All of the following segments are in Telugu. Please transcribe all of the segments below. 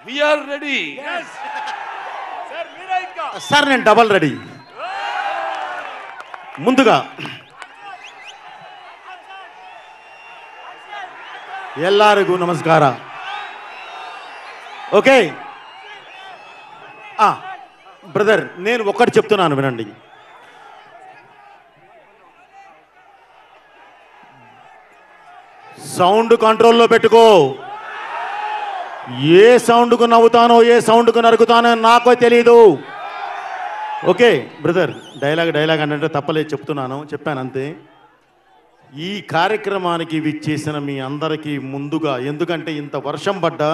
We are ready. Yes. Sir, meera inka. Sir, నేను డబల్ రెడీ. ముందుగా ಎಲ್ಲರಿಗೂ నమస్కార. ఓకే బ్రదర్, నేను ఒక్కటి చెప్తున్నాను వినండి. సౌండ్ కంట్రోల్లో పెట్టుకో. ఏ సౌండ్కు నవ్వుతానో ఏ సౌండ్కు నరుకుతానో నాకో తెలీదు. ఓకే బ్రదర్, డైలాగ్ అంటే తప్పలేదు, చెప్పాను అంతే. ఈ కార్యక్రమానికి విచ్చేసిన మీ అందరికీ ముందుగా, ఎందుకంటే ఇంత వర్షం పడ్డా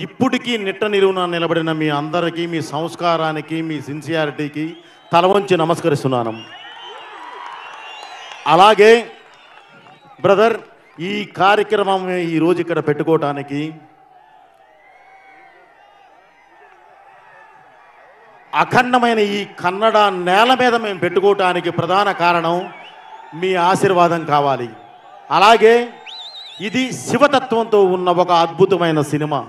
ఇప్పటికీ నిట్ట నిలువున నిలబడిన మీ అందరికీ, మీ సంస్కారానికి, మీ సిన్సియారిటీకి తల వంచి నమస్కరిస్తున్నాను. అలాగే బ్రదర్, ఈ కార్యక్రమం ఈరోజు ఇక్కడ పెట్టుకోవటానికి అఖండమైన ఈ కన్నడ నేల మీద మేము పెట్టుకోవటానికి ప్రధాన కారణం మీ ఆశీర్వాదం కావాలి. అలాగే ఇది శివతత్వంతో ఉన్న ఒక అద్భుతమైన సినిమా.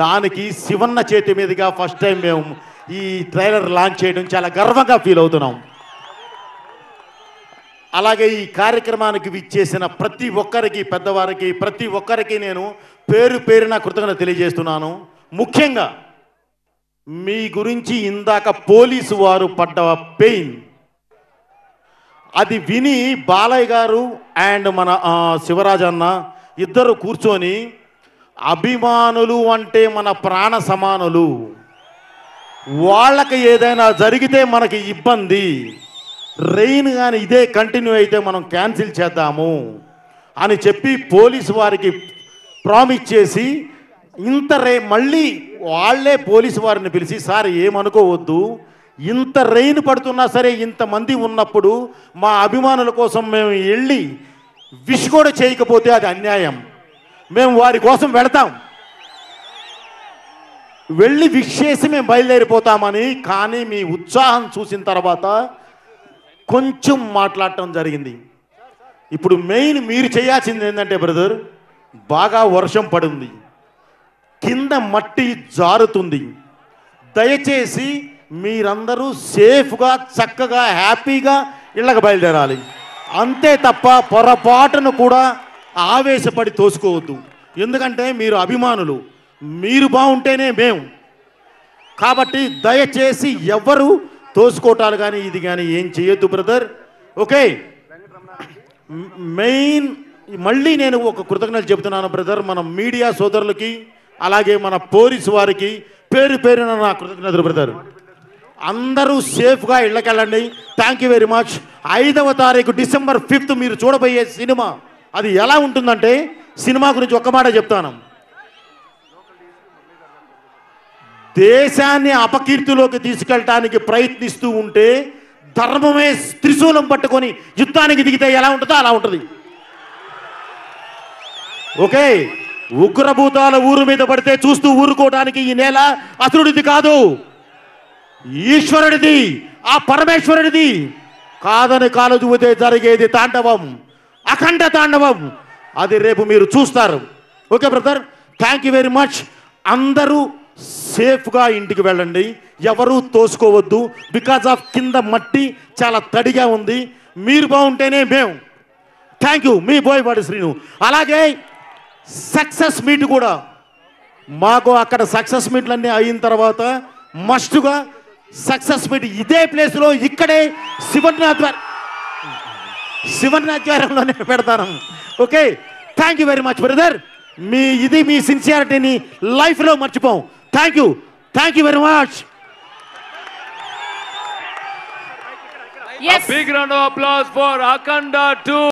దానికి శివన్న చేతి మీదుగా ఫస్ట్ టైం మేము ఈ ట్రైలర్ లాంచ్ చేయడం చాలా గర్వంగా ఫీల్ అవుతున్నాం. అలాగే ఈ కార్యక్రమానికి విచ్చేసిన ప్రతి ఒక్కరికి, పెద్దవారికి, ప్రతి ఒక్కరికి నేను పేరు పేరున కృతజ్ఞత తెలియజేస్తున్నాను. ముఖ్యంగా మీ గురించి ఇందాక పోలీసు వారు పడ్డ పెయిన్, అది విని బాలయ్య గారు అండ్ మన శివరాజ్ అన్న ఇద్దరు కూర్చొని, అభిమానులు అంటే మన ప్రాణ సమానులు, వాళ్ళకి ఏదైనా జరిగితే మనకి ఇబ్బంది, రెయిన్ కానీ ఇదే కంటిన్యూ అయితే మనం క్యాన్సిల్ చేద్దాము అని చెప్పి పోలీసు వారికి ప్రామిస్ చేసి, మళ్ళీ వాళ్ళే పోలీసు వారిని పిలిచి, సార్ ఏమనుకోవద్దు, ఇంత రెయిన్ పడుతున్నా సరే ఇంతమంది ఉన్నప్పుడు మా అభిమానుల కోసం మేము వెళ్ళి విష్ కూడా చేయకపోతే అది అన్యాయం, మేము వారి కోసం వెళతాం, వెళ్ళి విష్ చేసి మేము బయలుదేరిపోతామని. కానీ మీ ఉత్సాహం చూసిన తర్వాత కొంచెం మాట్లాడటం జరిగింది. ఇప్పుడు మెయిన్ మీరు చేయాల్సింది ఏంటంటే బ్రదర్, బాగా వర్షం పడింది, కింద మట్టి జారుతుంది, దయచేసి మీరందరూ సేఫ్గా చక్కగా హ్యాపీగా ఇళ్ళకి బయలుదేరాలి. అంతే తప్ప పొరపాటును కూడా ఆవేశపడి తోసుకోవద్దు. ఎందుకంటే మీరు అభిమానులు, మీరు బాగుంటేనే మేము. కాబట్టి దయచేసి ఎవరు తోసుకోవటాలు కానీ ఇది కానీ ఏం చేయొద్దు బ్రదర్. ఓకే, మెయిన్ మళ్ళీ నేను ఒక కృతజ్ఞతలు చెబుతున్నాను బ్రదర్, మన మీడియా సోదరులకి, అలాగే మన పోలీసు వారికి పేరు పేరున నా కృతజ్ఞతలు బ్రదర్. అందరూ సేఫ్గా ఇళ్ళకెళ్ళండి. Thank you very much. 5వ తారీఖు December 5th మీరు చూడబోయే సినిమా అది ఎలా ఉంటుందంటే, సినిమా గురించి ఒక్క మాట చెప్తాను. దేశాన్ని అపకీర్తిలోకి తీసుకెళ్ళటానికి ప్రయత్నిస్తూ ఉంటే ధర్మమే త్రిశూలం పట్టుకొని యుద్ధానికి దిగితే ఎలా ఉంటుందో అలా ఉంటుంది. ఓకే, ఉగ్రభూతాల ఊరు మీద పడితే చూస్తూ ఊరుకోవడానికి ఈ నేల అసురుడిది కాదు, ఈశ్వరుడిది, ఆ పరమేశ్వరుడిది. కాదని కాలు చూపితే జరిగేది తాండవం, అఖండ తాండవం. అది రేపు మీరు చూస్తారు. Okay brother, thank you very much. అందరూ సేఫ్గా ఇంటికి వెళ్ళండి, ఎవరూ తోసుకోవద్దు. బికాజ్ ఆఫ్ కింద మట్టి చాలా తడిగా ఉంది, మీరు బాగుంటేనే మేము. థ్యాంక్ యూ, మీ బోయపాటి శ్రీను. అలాగే సక్సెస్ మీట్ కూడా మాకు అక్కడ సక్సెస్ మీట్లన్నీ అయిన తర్వాత మస్ట్గా సక్సెస్ మీట్ ఇదే ప్లేస్లో ఇక్కడే శివనాథ్వారంలోనే పెడతాను. Okay, thank you very much brother. మీ సిన్సియారిటీని లైఫ్లో మర్చిపోం. Thank you very much. A big round of applause for Akhanda 2.